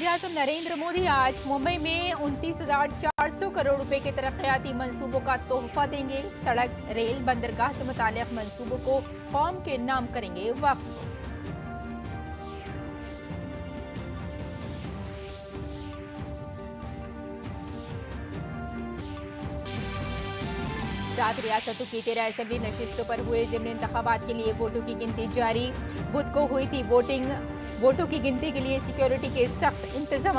वज़ीर-ए-आज़म नरेंद्र मोदी आज मुंबई में 29,400 करोड़ रुपए के तरक्याती मंसूबों का तोहफा देंगे। सड़क, रेल, बंदरगाह से मुताल्लिक मंसूबों को कौम के नाम करेंगे वक्फ। सात रियासतों की 13 असेंबली नशिस्तों पर हुए ज़िमनी इंतखाबात के लिए वोटों की गिनती जारी। बुध को हुई थी वोटिंग। वोटों की गिनती के लिए सिक्योरिटी के सख्त इंतजाम।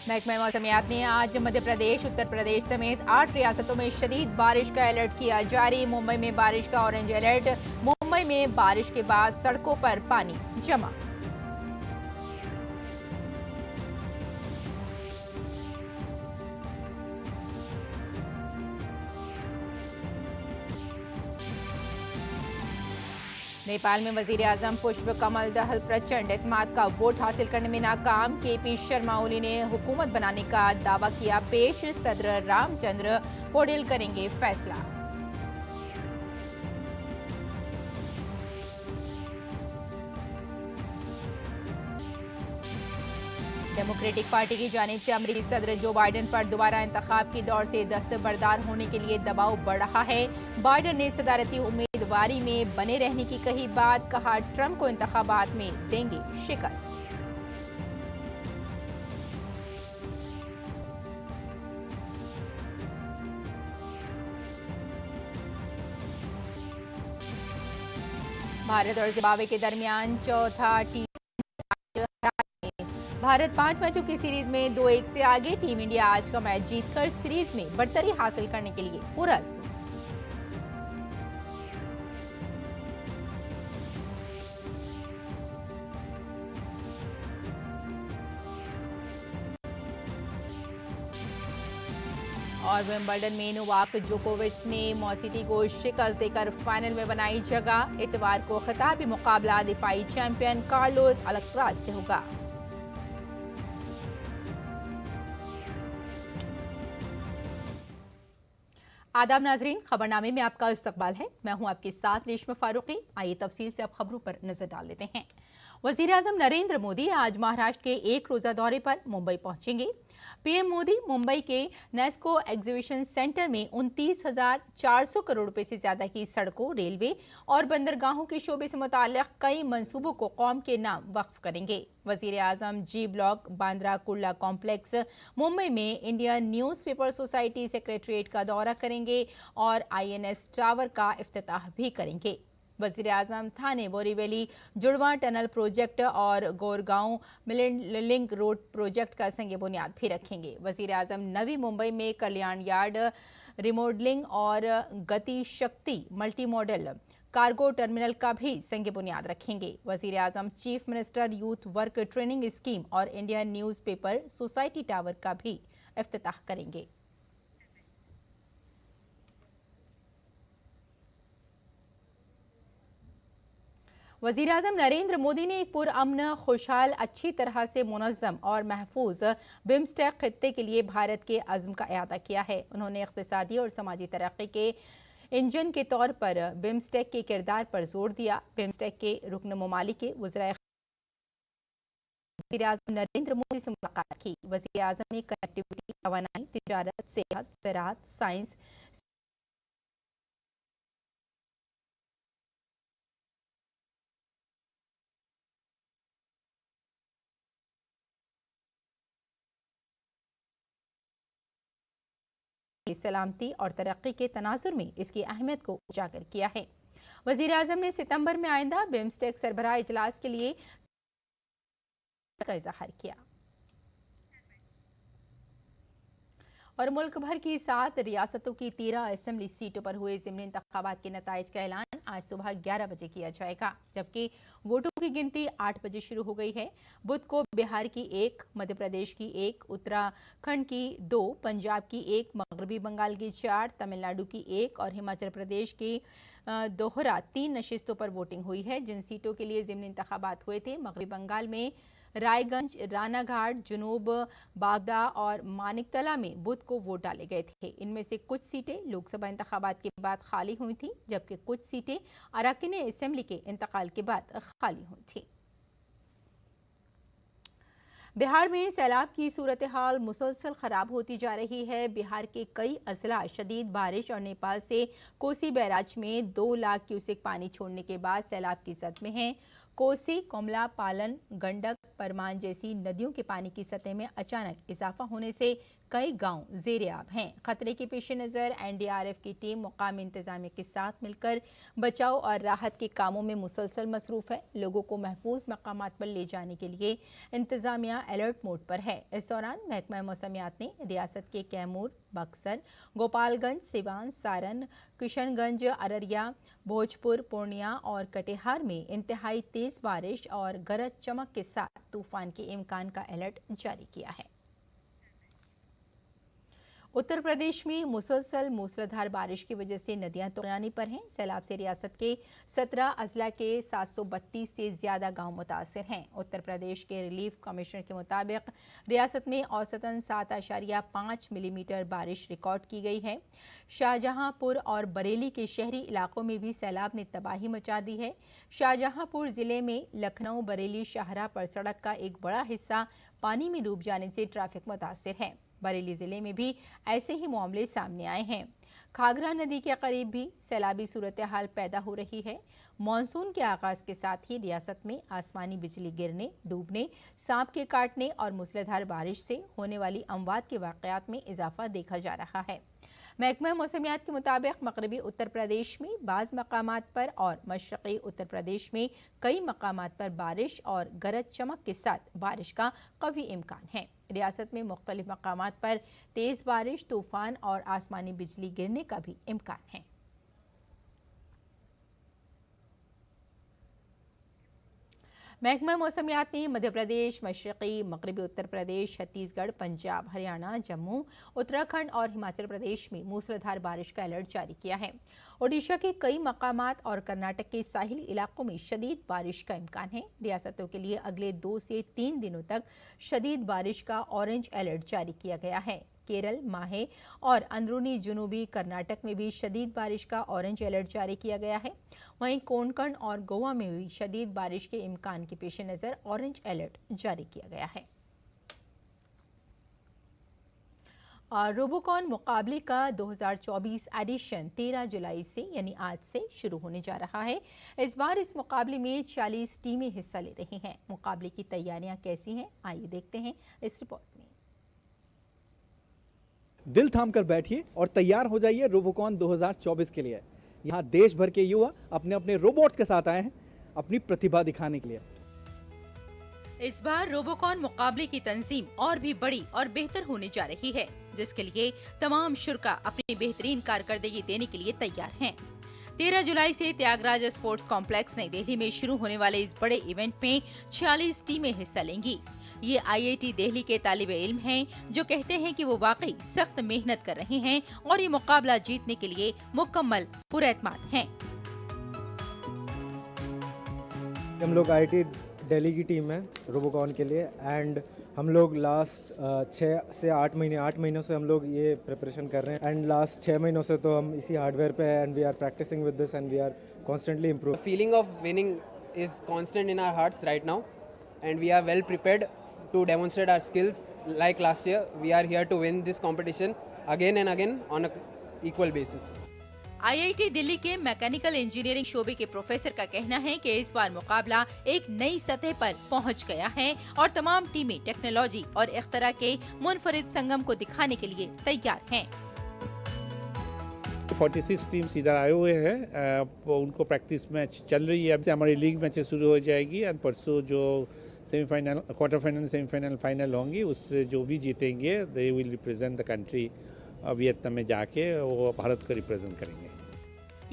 महकमा मौसमियात ने आज मध्य प्रदेश, उत्तर प्रदेश समेत 8 रियासतों में शदीद बारिश का अलर्ट किया जारी। मुंबई में बारिश का ऑरेंज अलर्ट। मुंबई में बारिश के बाद सड़कों पर पानी जमा। नेपाल में वजीर आजम पुष्प कमल दहल प्रचंड एतमाद का वोट हासिल करने में नाकाम। केपी शर्मा ओली ने हुकूमत बनाने का दावा किया पेश। सदर रामचंद्र पौडेल करेंगे फैसला। डेमोक्रेटिक पार्टी की जानिब से अमेरिकी सदर जो बाइडेन पर दोबारा इंतखाब की दौर से दस्तबरदार होने के लिए दबाव बढ़ रहा है। बाइडेन ने सदारती उम्मीदवारी में बने रहने की कही बात। कहा ट्रंप को इंतखाबात में देंगे शिकस्त। भारत और जिम्बाब्वे के दरमियान चौथा भारत 5 मैचों की सीरीज में 2-1 से आगे। टीम इंडिया आज का मैच जीतकर सीरीज में बढ़तरी हासिल करने के लिए पुरअज़्म। और विंबलडन में नोवाक जोकोविच ने मौसीटी को शिकस्त देकर फाइनल में बनाई जगह। इतवार को खिताबी मुकाबला दिफाई चैंपियन कार्लोस अल्कराज से होगा। आदाब नाजरीन, खबरनामे में आपका इस्तकबाल है। मैं हूं आपके साथ रेशमा फारूकी। आइए तफसील से अब खबरों पर नजर डाल लेते हैं। वज़ीर-ए-आज़म नरेंद्र मोदी आज महाराष्ट्र के एक रोजा दौरे पर मुंबई पहुंचेंगे। पीएम मोदी मुंबई के नेस्को एग्जीबिशन सेंटर में 29,400 करोड़ रुपए से ज्यादा की सड़कों, रेलवे और बंदरगाहों के शोबे से मुताल्लिक कई मंसूबों को कौम के नाम वक्फ करेंगे। वज़ीर-ए-आज़म जी ब्लॉक बांद्रा कुर्ला कॉम्प्लेक्स मुंबई में इंडियन न्यूज़पेपर सोसाइटी सेक्रेटरीट का दौरा करेंगे और INS टावर का इफ्तिताह भी करेंगे। वज़ीर-ए-आज़म थाने बोरीवली जुड़वा टनल प्रोजेक्ट और गोरगांव मिलिंग रोड प्रोजेक्ट का संग बुनियाद भी रखेंगे। वज़ीर-ए-आज़म नवी मुंबई में कल्याण यार्ड रिमॉडलिंग और गति शक्ति मल्टी मॉडल कार्गो टर्मिनल का भी संग बुनियाद रखेंगे। वज़ीर-ए-आज़म chief minister youth work training scheme और इंडियन न्यूज़पेपर सोसाइटी टावर का भी इफ्तिताह करेंगे। वज़ीर-ए-आज़म नरेंद्र मोदी ने एक पुरअमन, खुशहाल, अच्छी तरह से मुनज़्ज़म और महफूज बिम्स्टेक खित्ते के लिए भारत के अज़्म का इआदा किया है। उन्होंने इक़्तिसादी और समाजी तरक्की के इंजन के तौर पर बिम्स्टेक के किरदार पर जोर दिया। बिम्स्टेक के रुकन ममालिक के वज़ीर वज़ीर-ए-आज़म नरेंद्र मोदी से मुलाकात की। वज़ीर-ए-आज़म ने कनेक्टिविटी, तवानाई, तिजारत, सेहत, ज़राअत, साइंस, सलामती और तरक्की के तनाजुर में इसकी अहमियत को उजागर किया है। वज़ीर-ए-आज़म ने सितंबर में आइंदा बिम्स्टेक सरबराह इजलास के लिए का इज़हार किया। और मुल्क भर की 7 रियासतों की 13 असेंबली सीटों पर हुए ज़िमनी इंतखाबात के नताइज का ऐलान आज सुबह 11 बजे किया जाएगा, जबकि वोटों की गिनती 8 बजे शुरू हो गई है। बुध को बिहार की 1, मध्य प्रदेश की 1, उत्तराखंड की 2, पंजाब की 1, मगरबी बंगाल की 4, तमिलनाडु की 1 और हिमाचल प्रदेश की दोहरा 3 नशिस्तों पर वोटिंग हुई है। जिन सीटों के लिए ज़िमनी इंतखाबात हुए थे, मगरबी बंगाल में रायगंज, रानाघाट, जुनूब, बागदा और मानिकतला में बुध को वोट डाले गए थे। इनमें से कुछ सीटें लोकसभा इंतखाबात के बाद खाली हुई थीं, जबकि कुछ सीटें अरकान असेंबली के इंतकाल के बाद खाली हुई थीं। बिहार में सैलाब की सूरत हाल मुसलसल खराब होती जा रही है। बिहार के कई अजला शदीद बारिश और नेपाल से कोसी बैराज में 2 लाख क्यूसेक पानी छोड़ने के बाद सैलाब की जद में हैं। कोसी, कमला, पालन, गंडक, परमान जैसी नदियों के पानी की सतह में अचानक इजाफा होने से कई गांव जेर-ए-आब हैं। खतरे के पेश नज़र एनडीआरएफ की टीम मुकामी इंतजामिया के साथ मिलकर बचाव और राहत के कामों में मुसलसल मसरूफ है। लोगों को महफूज मकामात पर ले जाने के लिए इंतजामिया अलर्ट मोड पर है। इस दौरान महकमा मौसमियात ने रियासत के कैमूर, बक्सर, गोपालगंज, सिवान, सारण, किशनगंज, अररिया, भोजपुर, पूर्णिया और कटिहार में इंतहाई तेज बारिश और गरज चमक के साथ तूफान के इम्कान का अलर्ट जारी किया है। उत्तर प्रदेश में मुसलसल मूसलाधार बारिश की वजह से नदियां तूफानी पर हैं। सैलाब से रियासत के 17 अजला के 732 से ज्यादा गांव मुतासर हैं। उत्तर प्रदेश के रिलीफ कमिश्नर के मुताबिक रियासत में औसतन 7.5 मिलीमीटर बारिश रिकॉर्ड की गई है। शाहजहांपुर और बरेली के शहरी इलाकों में भी सैलाब ने तबाही मचा दी है। शाहजहांपुर जिले में लखनऊ बरेली शाहराह पर सड़क का एक बड़ा हिस्सा पानी में डूब जाने से ट्रैफिक मुतासिर है। बरेली जिले में भी ऐसे ही मामले सामने आए हैं। घाघरा नदी के करीब भी सैलाबी सूरत हाल पैदा हो रही है। मानसून के आगाज के साथ ही रियासत में आसमानी बिजली गिरने, डूबने, सांप के काटने और मूसलाधार बारिश से होने वाली अमवात के वाकयात में इजाफा देखा जा रहा है। महकमा मौसमियात के मुताबिक मगरबी उत्तर प्रदेश में बाज़ मकामात पर और मशरक़ी उत्तर प्रदेश में कई मकामात पर बारिश और गरज चमक के साथ बारिश का कवी इम्कान है। रियासत में मुख्तलिफ मकामात पर तेज़ बारिश, तूफान और आसमानी बिजली गिरने का भी इम्कान है। महकमा मौसमियात ने मध्य प्रदेश, मशरक़ी, मगरबी उत्तर प्रदेश, छत्तीसगढ़, पंजाब, हरियाणा, जम्मू, उत्तराखंड और हिमाचल प्रदेश में मूसलाधार बारिश का अलर्ट जारी किया है। ओडिशा के कई मकामात और कर्नाटक के साहिली इलाकों में शदीद बारिश का इम्कान है। रियासतों के लिए अगले 2 से 3 दिनों तक शदीद बारिश का ऑरेंज अलर्ट जारी किया गया है। केरल, माहे और अंदरूनी जुनूबी कर्नाटक में भी शदीद बारिश का ऑरेंज अलर्ट जारी किया गया है। वहीं कोंकण और गोवा में भी शदीद बारिश के इम्कान के पेश नज़र ऑरेंज अलर्ट जारी किया गया है। और रोबोकॉन मुकाबले का 2024 एडिशन 13 जुलाई से यानी आज से शुरू होने जा रहा है। इस बार इस मुकाबले में 40 टीमें हिस्सा ले रही हैं। मुकाबले की तैयारियां कैसी हैं, आइए देखते हैं इस रिपोर्ट में। दिल थाम कर बैठिए और तैयार हो जाइए रोबोकॉन 2024 के लिए। यहाँ देश भर के युवा अपने अपने रोबोट्स के साथ आए हैं अपनी प्रतिभा दिखाने के लिए। इस बार रोबोकॉन मुकाबले की तंजीम और भी बड़ी और बेहतर होने जा रही है, जिसके लिए तमाम शुरा अपनी बेहतरीन कारकर्दगी देने के लिए तैयार हैं। 13 जुलाई से त्यागराज स्पोर्ट्स कॉम्प्लेक्स नई दिल्ली में शुरू होने वाले इस बड़े इवेंट में 46 टीमें हिस्सा लेंगी। ये आईआईटी दिल्ली के तालिबे इल्म हैं जो कहते हैं कि वो वाकई सख्त मेहनत कर रहे हैं और ये मुकाबला जीतने के लिए मुकम्मल पुरएतमाद हैं। हम लोग आईआईटी दिल्ली की टीम है रोबोकॉन के लिए एंड हम लोग लास्ट 6 से 8 महीनों से हम लोग ये प्रिपरेशन कर रहे हैं एंड लास्ट 6 महीनों से तो हम इसी हार्डवेयर पे हैं and we are practising with this and we are constantly improve. Feeling of winning is constant in our hearts right now and we are well prepared to demonstrate our skills like last year. We are here to win this competition again and again on an equal basis. IIT Delhi के mechanical engineering शोबे के professor का कहना है कि इस बार मुकाबला एक नई सतह पर पहुंच गया है और तमाम टीमें टेक्नोलॉजी और इख्तरा के मुनफरिद संगम को दिखाने के लिए तैयार हैं। 46 टीम्स इधर आए हुए हैं, उनको प्रैक्टिस मैच चल रही है। अब हमारी लीग मैचेस शुरू हो जाएगी और परसों जो semifinal, quarter final, semifinal, final होंगी उससे जो भी जीतेंगे they will represent the country. Vietnam में जाके वो भारत को रिप्रेजेंट करेंगे।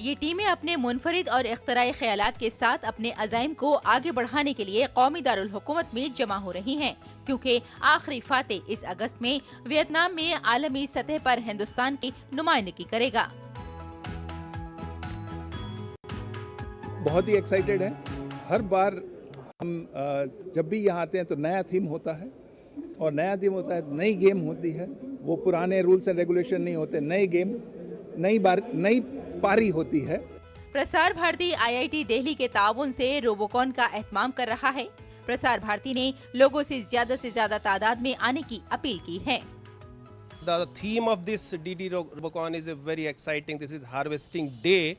ये टीमें अपने मुनफरिद और इख्तराई ख्यालात के साथ अपने अज़ाइम को आगे बढ़ाने के लिए कौमी दारुल हुकूमत में जमा हो रही हैं। क्योंकि आखिरी फातेह इस अगस्त में वियतनाम में आलमी सतह पर हिंदुस्तान की नुमाइंदगी करेगा। बहुत ही एक्साइटेड है। हर बार हम जब भी यहाँ आते हैं तो नया थीम होता है, और नया थीम होता है, नई गेम होती है। वो पुराने रूल्स एंड रेगुलेशन नहीं होते, नई गेम, नई पारी होती है। प्रसार भारती IIT दिल्ली के ताउन से रोबोकॉन का एहतमाम कर रहा है। प्रसार भारती ने लोगों से ज्यादा तादाद में आने की अपील की है। The theme of this DD Robocon is a very exciting. This is Harvesting Day.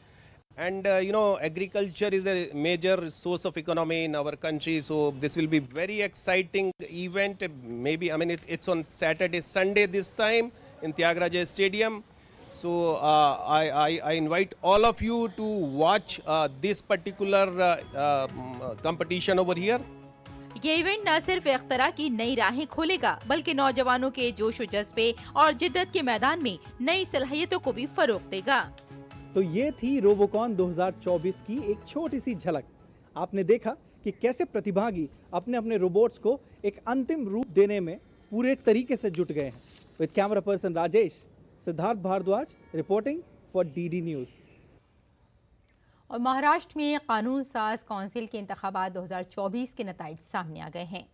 And agriculture is a major source of economy in our country, so this will be very exciting event. Maybe it's on Saturday, Sunday this time in Tyagaraja Stadium. So I invite all of you to watch this particular competition over here. ये event न सिर्फ इख्तरा की नई राहें खोलेगा, बल्कि नौजवानों के जोश व जज्बे और जिद्दत के मैदान में नई सलाहियतों को भी फरोग देगा। तो ये थी रोबोकॉन 2024 की एक छोटी सी झलक। आपने देखा कि कैसे प्रतिभागी अपने अपने रोबोट्स को एक अंतिम रूप देने में पूरे तरीके से जुट गए हैं। With camera person Rajesh, Siddharth Bhardwaj reporting for DD news. और महाराष्ट्र में कानून साज काउंसिल के इंतखाबात 2024 के नताइज सामने आ गए हैं।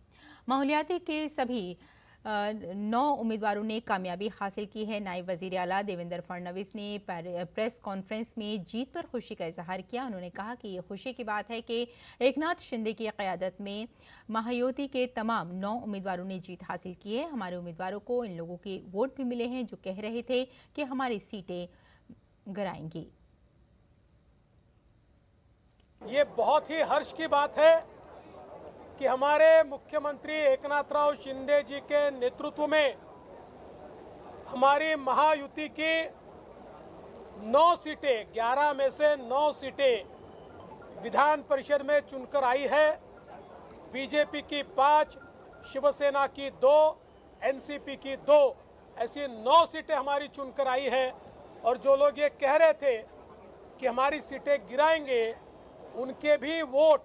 माहौलियाती के सभी 9 उम्मीदवारों ने कामयाबी हासिल की है। नायब वजीर आला देवेंद्र फडणवीस ने प्रेस कॉन्फ्रेंस में जीत पर खुशी का इजहार किया। उन्होंने कहा कि ये खुशी की बात है कि एकनाथ शिंदे की क़यादत में महायुति के तमाम 9 उम्मीदवारों ने जीत हासिल की है। हमारे उम्मीदवारों को इन लोगों के वोट भी मिले हैं जो कह रहे थे कि हमारी सीटें गिराएंगी। ये बहुत ही हर्ष की बात है कि हमारे मुख्यमंत्री एकनाथराव शिंदे जी के नेतृत्व में हमारी महायुति की 9 सीटें, 11 में से 9 सीटें विधान परिषद में चुनकर आई है। बीजेपी की 5, शिवसेना की 2, एनसीपी की 2, ऐसी 9 सीटें हमारी चुनकर आई है। और जो लोग ये कह रहे थे कि हमारी सीटें गिराएंगे, उनके भी वोट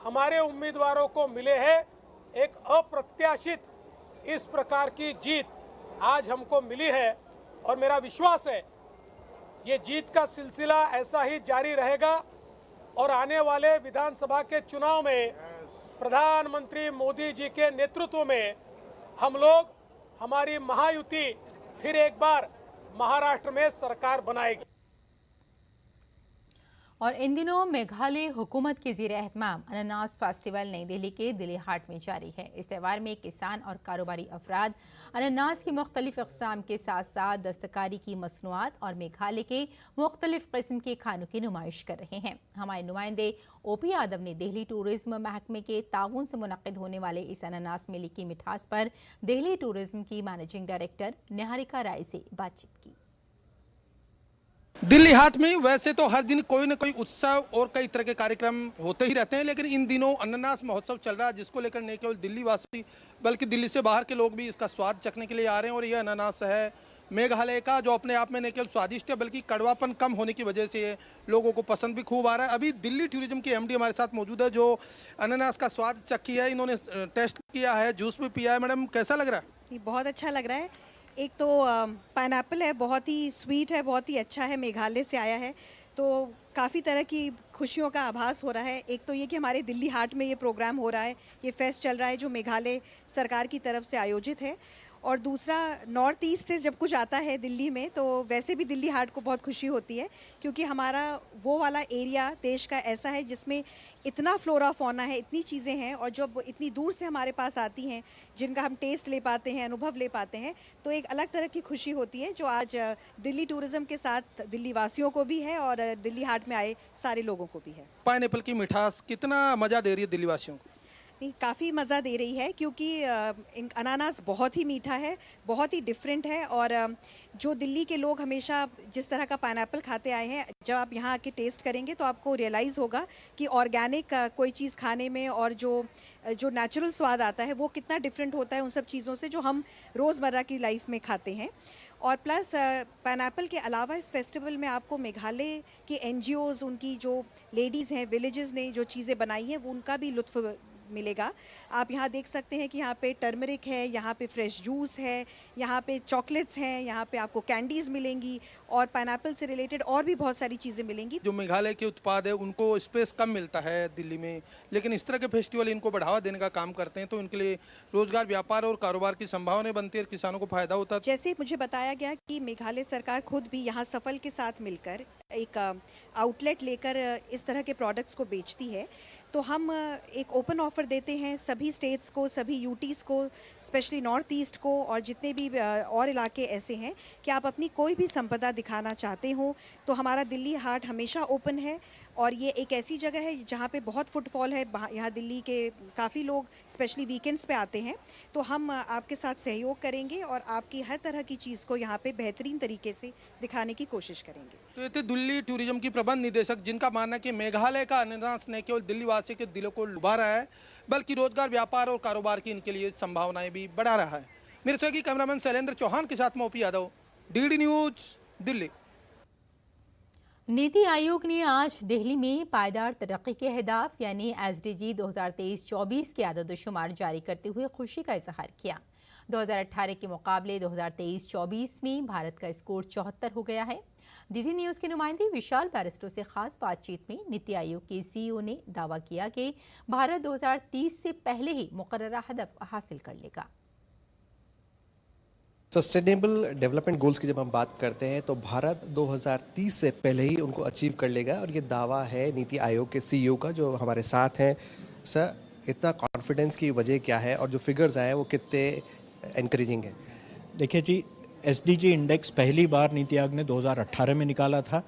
हमारे उम्मीदवारों को मिले हैं। एक अप्रत्याशित इस प्रकार की जीत आज हमको मिली है और मेरा विश्वास है ये जीत का सिलसिला ऐसा ही जारी रहेगा और आने वाले विधानसभा के चुनाव में प्रधानमंत्री मोदी जी के नेतृत्व में हम लोग, हमारी महायुति फिर एक बार महाराष्ट्र में सरकार बनाएगी। और इन दिनों मेघालय हुकूमत के ज़ेर एहतमाम अनानास फेस्टिवल नई दिल्ली के दिल्ली हाट में जारी है। इस त्यौहार में किसान और कारोबारी अफराद अनानास की मुख्तलिफ अक़साम के साथ साथ दस्तकारी की मसनूआत और मेघालय के मुख्तलिफ किस्म के खानों की नुमाइश कर रहे हैं। हमारे नुमाइंदे OP यादव ने दिल्ली टूरिज्म महकमे के ताउन से मुनक़िद होने वाले इस अनानास मेले की मिठास पर दिल्ली टूरिज्म की मैनेजिंग डायरेक्टर निहारिका राय से बातचीत की। दिल्ली हाट में वैसे तो हर दिन कोई न कोई उत्सव और कई तरह के कार्यक्रम होते ही रहते हैं, लेकिन इन दिनों अनानास महोत्सव चल रहा है, जिसको लेकर न केवल दिल्ली वासी बल्कि दिल्ली से बाहर के लोग भी इसका स्वाद चखने के लिए आ रहे हैं। और यह अनानास है मेघालय का, जो अपने आप में न केवल स्वादिष्ट है बल्कि कड़वापन कम होने की वजह से लोगों को पसंद भी खूब आ रहा है। अभी दिल्ली टूरिज्म के MD हमारे साथ मौजूद है, जो अनानास का स्वाद चखी है, इन्होंने टेस्ट किया है, जूस भी पिया है। मैडम, कैसा लग रहा है? बहुत अच्छा लग रहा है। एक तो पाइनएप्पल है, बहुत ही स्वीट है, बहुत ही अच्छा है, मेघालय से आया है, तो काफ़ी तरह की खुशियों का आभास हो रहा है। एक तो ये कि हमारे दिल्ली हाट में ये प्रोग्राम हो रहा है, ये फेस्ट चल रहा है जो मेघालय सरकार की तरफ से आयोजित है। और दूसरा, नॉर्थ ईस्ट से जब कुछ आता है दिल्ली में तो वैसे भी दिल्ली हाट को बहुत खुशी होती है, क्योंकि हमारा वो वाला एरिया देश का ऐसा है जिसमें इतना फ्लोरा फौना है, इतनी चीज़ें हैं, और जब इतनी दूर से हमारे पास आती हैं जिनका हम टेस्ट ले पाते हैं, अनुभव ले पाते हैं, तो एक अलग तरह की खुशी होती है जो आज दिल्ली टूरिज़्म के साथ दिल्ली वासियों को भी है और दिल्ली हाट में आए सारे लोगों को भी है। पाइनएप्पल की मिठास कितना मज़ा दे रही है दिल्ली वासियों को? काफ़ी मज़ा दे रही है, क्योंकि अनानास बहुत ही मीठा है, बहुत ही डिफरेंट है। और जो दिल्ली के लोग हमेशा जिस तरह का पाइनएप्पल खाते आए हैं, जब आप यहाँ आके टेस्ट करेंगे तो आपको रियलाइज़ होगा कि ऑर्गेनिक कोई चीज़ खाने में और जो नेचुरल स्वाद आता है वो कितना डिफरेंट होता है उन सब चीज़ों से जो हम रोज़मर्रा की लाइफ में खाते हैं। और प्लस पाइनएप्पल के अलावा इस फेस्टिवल में आपको मेघालय के NGOs, उनकी जो लेडीज़ हैं, विलेजेस ने जो चीज़ें बनाई हैं, वो उनका भी लुत्फ़ मिलेगा। आप यहाँ देख सकते हैं कि यहाँ पे टर्मरिक है, यहाँ पे फ्रेश जूस है, यहाँ पे चॉकलेट्स हैं, यहाँ पे आपको कैंडीज़ मिलेंगी और पाइनएप्पल से रिलेटेड और भी बहुत सारी चीज़ें मिलेंगी। जो मेघालय के उत्पाद है उनको स्पेस कम मिलता है दिल्ली में, लेकिन इस तरह के फेस्टिवल इनको बढ़ावा देने का काम करते हैं, तो इनके लिए रोजगार, व्यापार और कारोबार की संभावना बनती है और किसानों को फायदा होता है। जैसे मुझे बताया गया कि मेघालय सरकार खुद भी यहाँ सफल के साथ मिलकर एक आउटलेट लेकर इस तरह के प्रोडक्ट्स को बेचती है, तो हम एक ओपन ऑफर देते हैं सभी स्टेट्स को, सभी यूटीज़ को, स्पेशली नॉर्थ ईस्ट को और जितने भी और इलाके ऐसे हैं कि आप अपनी कोई भी संपदा दिखाना चाहते हो तो हमारा दिल्ली हाट हमेशा ओपन है। और ये एक ऐसी जगह है जहाँ पे बहुत फुटफॉल है, यहाँ दिल्ली के काफ़ी लोग स्पेशली वीकेंड्स पे आते हैं, तो हम आपके साथ सहयोग करेंगे और आपकी हर तरह की चीज़ को यहाँ पे बेहतरीन तरीके से दिखाने की कोशिश करेंगे। तो ये थे दिल्ली टूरिज्म की प्रबंध निदेशक, जिनका मानना है कि मेघालय का अनानास न केवल दिल्ली वासी के दिलों को लुभा रहा है, बल्कि रोजगार, व्यापार और कारोबार की इनके लिए संभावनाएं भी बढ़ा रहा है। मेरे सहयोगी कैमरामैन शैलेंद्र चौहान के साथ मैं OP Yadav, DD news, Delhi. NITI Aayog ने आज दिल्ली में पायदार तरक्की के अहदाफ यानी SDG 2023-24 के आदतशुमार जारी करते हुए खुशी का इजहार किया। 2018 के मुकाबले 2023-24 में भारत का स्कोर 74 हो गया है। DD न्यूज़ के नुमाइंदे विशाल बैरिस्टो से खास बातचीत में नीति आयोग के CEO ने दावा किया कि भारत 2030 से पहले ही मुकर्ररा हदफ हासिल कर लेगा। सस्टेनेबल डेवलपमेंट गोल्स की जब हम बात करते हैं तो भारत 2030 से पहले ही उनको अचीव कर लेगा, और ये दावा है नीति आयोग के CEO का जो हमारे साथ हैं। सर, इतना कॉन्फिडेंस की वजह क्या है और जो फिगर्स आए हैं वो कितने एनकरेजिंग हैं? देखिए जी, SDG इंडेक्स पहली बार नीति आयोग ने 2018 में निकाला था।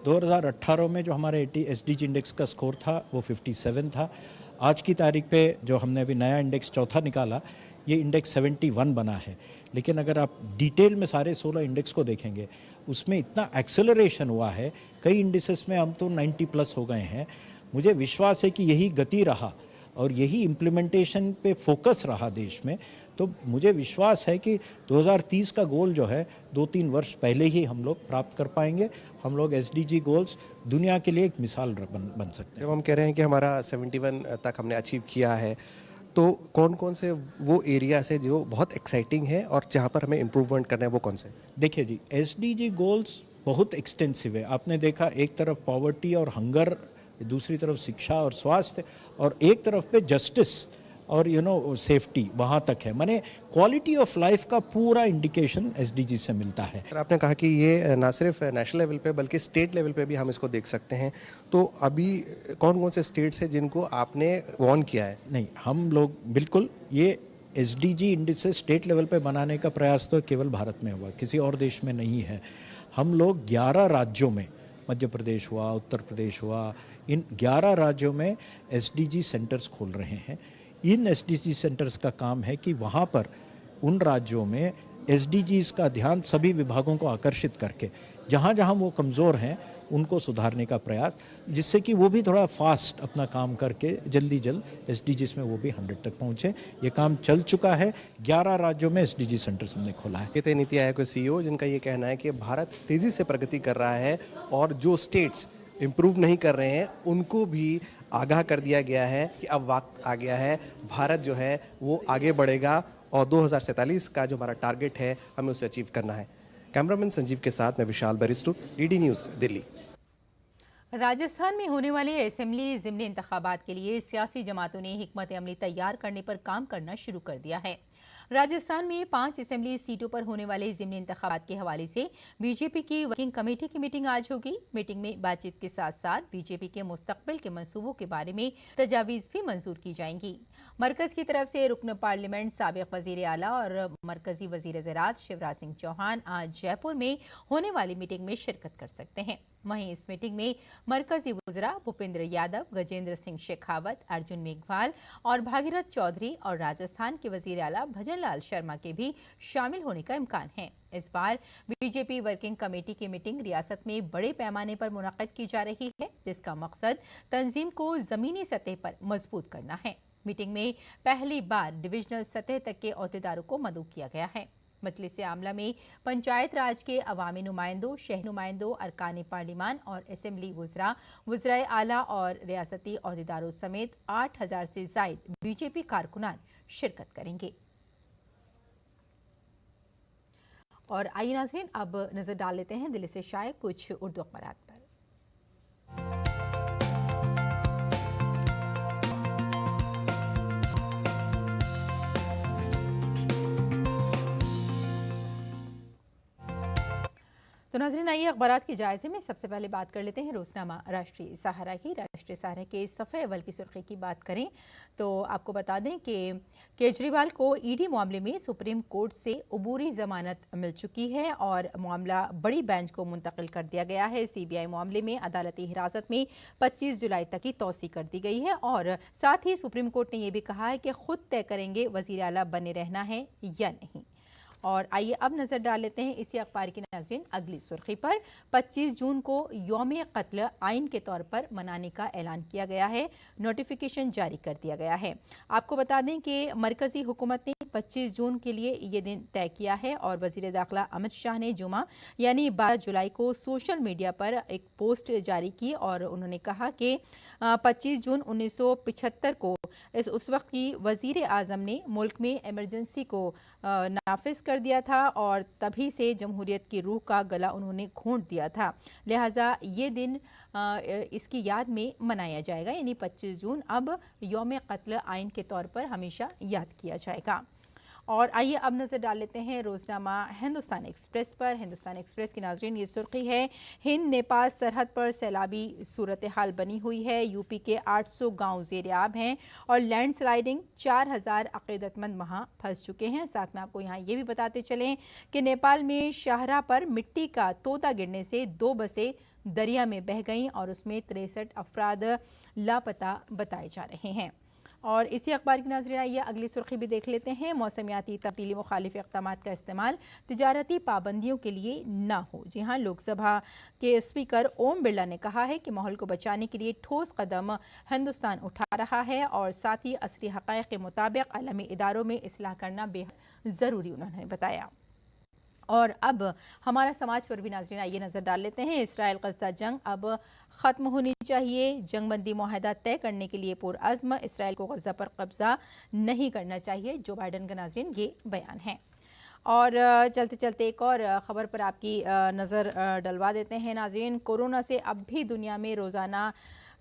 2018 में जो हमारे SDG इंडेक्स का स्कोर था वो 57 था। आज की तारीख पे जो हमने अभी नया इंडेक्स चौथा निकाला, ये इंडेक्स 71 बना है। लेकिन अगर आप डिटेल में सारे 16 इंडेक्स को देखेंगे, उसमें इतना एक्सेलरेशन हुआ है, कई इंडिसेस में हम तो 90 प्लस हो गए हैं। मुझे विश्वास है कि यही गति रहा और यही इम्प्लीमेंटेशन पे फोकस रहा देश में, तो मुझे विश्वास है कि 2030 का गोल जो है 2-3 वर्ष पहले ही हम लोग प्राप्त कर पाएंगे। हम लोग SDG गोल्स दुनिया के लिए एक मिसाल बन सकते हैं। जब हम कह रहे हैं कि हमारा 71 तक हमने अचीव किया है, तो कौन कौन से वो एरियाज है जो बहुत एक्साइटिंग है और जहाँ पर हमें इम्प्रूवमेंट करना है, वो कौन से? देखिए जी, SDG गोल्स बहुत एक्सटेंसिव है। आपने देखा, एक तरफ पॉवर्टी और हंगर, दूसरी तरफ शिक्षा और स्वास्थ्य, और एक तरफ पे जस्टिस और सेफ्टी, वहाँ तक है। माने क्वालिटी ऑफ लाइफ का पूरा इंडिकेशन SDG से मिलता है। सर, आपने कहा कि ये ना सिर्फ नेशनल लेवल पे बल्कि स्टेट लेवल पे भी हम इसको देख सकते हैं, तो अभी कौन कौन से स्टेट्स हैं जिनको आपने वार्न किया है? नहीं, हम लोग बिल्कुल ये SDG इंडिसेस स्टेट लेवल पे बनाने का प्रयास तो केवल भारत में हुआ, किसी और देश में नहीं है। हम लोग 11 राज्यों में, मध्य प्रदेश हुआ, उत्तर प्रदेश हुआ, इन 11 राज्यों में SDG सेंटर्स खोल रहे हैं। इन SDG सेंटर्स का काम है कि वहाँ पर उन राज्यों में SDGs का ध्यान सभी विभागों को आकर्षित करके जहाँ जहाँ वो कमज़ोर हैं उनको सुधारने का प्रयास, जिससे कि वो भी थोड़ा फास्ट अपना काम करके जल्द SDGs में वो भी 100 तक पहुँचे। ये काम चल चुका है। 11 राज्यों में SDG सेंटर्स हमने खोला है। ये थे नीति आयोग के CEO, जिनका ये कहना है कि भारत तेज़ी से प्रगति कर रहा है और जो स्टेट्स इम्प्रूव नहीं कर रहे हैं उनको भी आगाह कर दिया गया है कि अब वक्त आ गया है, भारत जो है वो आगे बढ़ेगा और 2047 का जो हमारा टारगेट है हमें उसे अचीव करना है। कैमरामैन संजीव के साथ मैं Vishal Bairstow, DD news, Delhi. Rajasthan में होने वाले असेंबली ज़िमनी इंतखाबात के लिए सियासी जमातों ने हिकमत अमली तैयार करने पर काम करना शुरू कर दिया है। राजस्थान में 5 असेंबली सीटों पर होने वाले ज़िमनी इंतखाबात के हवाले से बीजेपी की वर्किंग कमेटी की मीटिंग आज होगी। मीटिंग में बातचीत के साथ साथ बीजेपी के मुस्तकबिल के मंसूबों के बारे में तजावीज़ भी मंजूर की जाएंगी। मरकज़ की तरफ से रुकन पार्लियामेंट साबिक़ वज़ीर आला और मरकज़ी वज़ीर ज़राअत शिवराज सिंह चौहान आज जयपुर में होने वाली मीटिंग में शिरकत कर सकते हैं। वहीं इस मीटिंग में मरकजी वज़रा भूपेंद्र यादव, गजेंद्र सिंह शेखावत, अर्जुन मेघवाल और भागीरथ चौधरी और राजस्थान के वज़ीर आला भजन लाल शर्मा के भी शामिल होने का इम्कान है। इस बार बीजेपी वर्किंग कमेटी की मीटिंग रियासत में बड़े पैमाने पर मुनक़्क़िद की जा रही है, जिसका मकसद तंजीम को ज़मीनी सतह पर मजबूत करना है। मीटिंग में पहली बार डिविजनल सतह तक के अहदेदारों को मदऊ किया गया है। मजलिस आमला में पंचायत राज के अवामी नुमाइंदों, शहरी नुमाइंदों, अरकान पार्लिमान और असेंबली वुज़रा, वुज़राए आला और रियासती अहदेदारों समेत 8000 से ज़ायद बीजेपी कारकुनान शिरकत करेंगे। और आइए नाज़रीन, अब नजर डाल लेते हैं दिल्ली से शाये कुछ उर्दू अखबारात पर। तो नाज़रीन, आइए अखबारात के जायजे में सबसे पहले बात कर लेते हैं रोजनामा राष्ट्रीय सहारा की। राष्ट्रीय सहारा के सफ़े अव्वल की सुर्खी की बात करें तो आपको बता दें कि केजरीवाल को ईडी मामले में सुप्रीम कोर्ट से अबूरी जमानत मिल चुकी है और मामला बड़ी बेंच को मुंतकिल कर दिया गया है। सीबीआई मामले में अदालती हिरासत में 25 जुलाई तक की तौसी कर दी गई है और साथ ही सुप्रीम कोर्ट ने यह भी कहा है कि खुद तय करेंगे वज़ीर आला बने रहना है या नहीं। और आइए अब नजर डाल लेते हैं इसी अखबार की नाज़रीन अगली सुर्खी पर। 25 जून को यौम कत्ल आइन के तौर पर मनाने का ऐलान किया गया है, नोटिफिकेशन जारी कर दिया गया है। आपको बता दें कि मरकजी हुकूमत ने 25 जून के लिए ये दिन तय किया है और वजीर दाखिला अमित शाह ने जुमा यानी 12 जुलाई को सोशल मीडिया पर एक पोस्ट जारी की और उन्होंने कहा कि 25 जून 1975 को उस वक्त की वजीर आजम ने मुल्क में इमरजेंसी को नाफिज कर दिया था और तभी से जमहूरियत की रूह का गला उन्होंने घोंट दिया था। लिहाजा ये दिन इसकी याद में मनाया जाएगा, यानी 25 जून अब यौम कत्ल आइन के तौर पर हमेशा याद किया जाएगा। और आइए अब नजर डाल लेते हैं रोजनामा हिंदुस्तान एक्सप्रेस पर। हिंदुस्तान एक्सप्रेस की नाज़रीन ये सुर्खी है, हिंद नेपाल सरहद पर सैलाबी सूरत हाल बनी हुई है। यूपी के 800 गांव ज़ेर-ए-आब हैं और लैंडस्लाइडिंग 4000 अकीदतमंद वहां फंस चुके हैं। साथ में आपको यहाँ ये भी बताते चलें कि नेपाल में शाहरा पर मिट्टी का तोता गिरने से 2 बसें दरिया में बह गईं और उसमें 63 अफराद लापता बताए जा रहे हैं। और इसी अखबार की नाज़रीन आइए अगली सुर्खी भी देख लेते हैं, मौसमियाती तब्दीली मुखालिफ इक़दामात का इस्तेमाल तिजारती पाबंदियों के लिए ना हो। जी हाँ, लोकसभा के स्पीकर ओम बिरला ने कहा है कि माहौल को बचाने के लिए ठोस कदम हिंदुस्तान उठा रहा है और साथ ही असली हक़ाइक़ के मुताबिक आलमी इदारों में इस्लाह करना बेहद ज़रूरी उन्होंने बताया। और अब हमारा समाज पर भी नाज़रीन आइए नज़र डाल लेते हैं। इसराइल गज़ा जंग अब ख़त्म होनी चाहिए, जंगबंदी मुआहदा तय करने के लिए पुरअज़्म, इसराइल को गज़ा पर कब्ज़ा नहीं करना चाहिए, जो बाइडन का नाज़रीन ये बयान है। और चलते चलते एक और ख़बर पर आपकी नज़र डलवा देते हैं नाज़रीन। कोरोना से अब भी दुनिया में रोज़ाना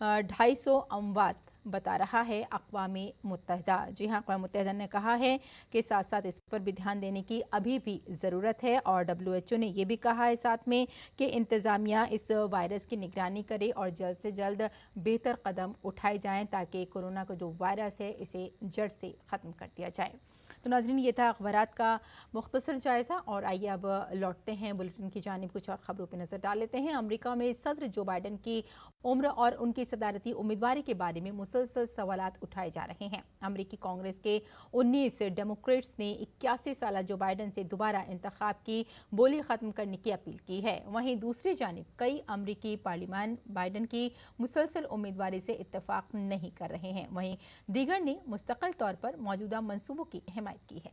250 अमवात बता रहा है अक़वाम मुत्तहिदा। जी हाँ, अक़वाम मुत्तहिदा ने कहा है कि साथ साथ इस पर भी ध्यान देने की अभी भी ज़रूरत है और WHO ने यह भी कहा है साथ में कि इंतज़ामिया इस वायरस की निगरानी करे और जल्द से जल्द बेहतर कदम उठाए जाएं ताकि कोरोना का जो वायरस है इसे जड़ से ख़त्म कर दिया जाए। तो नाज़रीन, ये था अखबारात का मुख्तसर जायज़ा और आइए अब लौटते हैं बुलेटिन की जानिब, कुछ और ख़बरों पर नज़र डाल लेते हैं। अमेरिका में सदर जो बाइडन की उम्र और उनकी सदारती उम्मीदवारी के बारे में मुसलसल सवालात उठाए जा रहे हैं। अमेरिकी कांग्रेस के 19 डेमोक्रेट्स ने 81 साल जो बाइडन से दोबारा इंतखाब की बोली ख़त्म करने की अपील की है। वहीं दूसरी जानिब कई अमेरिकी पार्लियामान बाइडन की मुसलसल उम्मीदवारी से इत्तफाक नहीं कर रहे हैं। वहीं दीगर ने मुस्तकिल तौर पर मौजूदा मंसूबों की हिमायत की है।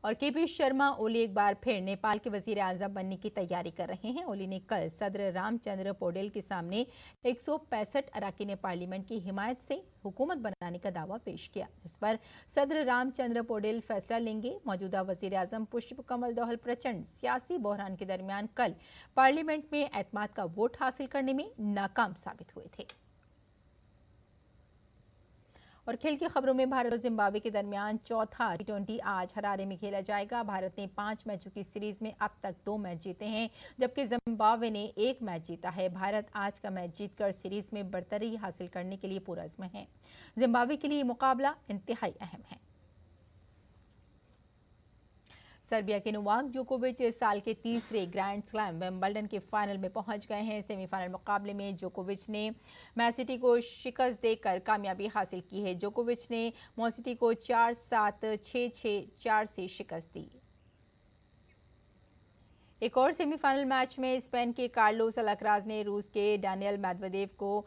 और केपी शर्मा ओली एक बार फिर नेपाल के वजीर आज़म बनने की तैयारी कर रहे हैं। ओली ने कल सदर रामचंद्र पौडेल के सामने 165 अरकान पार्लियामेंट की हिमायत से हुकूमत बनाने का दावा पेश किया, जिस पर सदर रामचंद्र पौडेल फैसला लेंगे। मौजूदा वजीर आज़म पुष्प कमल दहल प्रचंड सियासी बहरान के दरमियान कल पार्लियामेंट में एतमाद का वोट हासिल करने में नाकाम साबित हुए थे। और खेल की खबरों में भारत और जिम्बाब्वे के दरमियान चौथा T20 आज हरारे में खेला जाएगा। भारत ने 5 मैचों की सीरीज में अब तक 2 मैच जीते हैं, जबकि जिम्बाब्वे ने 1 मैच जीता है। भारत आज का मैच जीतकर सीरीज में बढ़तरी हासिल करने के लिए पुरअज़्म है। जिम्बाब्वे के लिए मुकाबला इंतहाई अहम है। सर्बिया के नोवाक जोकोविच इस साल के तीसरे ग्रैंड स्लैम विंबलडन के फाइनल में पहुंच गए हैं। सेमीफाइनल मुकाबले में जोकोविच ने मैसिटी को शिकस्त देकर कामयाबी हासिल की है। जोकोविच ने मैसिटी को 4-7, 6-6, 4 से शिकस्त दी। एक और सेमीफाइनल मैच में स्पेन के कार्लोस अल्काराज ने रूस के डैनियल मेदवेदेव को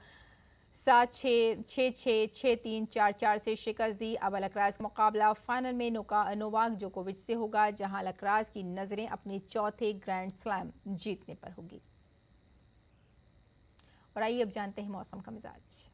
7-6, 6-6, 6-3, 4-4 से शिकस्त दी। अब अलकराज का मुकाबला फाइनल में नोवाक जोकोविच से होगा, जहां अलकराज की नजरें अपने चौथे ग्रैंड स्लैम जीतने पर होगी। और आइए अब जानते हैं मौसम का मिजाज।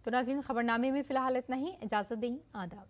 तो नाज़रीन, खबरनामे में फिलहाल इतना ही। इजाज़त दें। आदाब।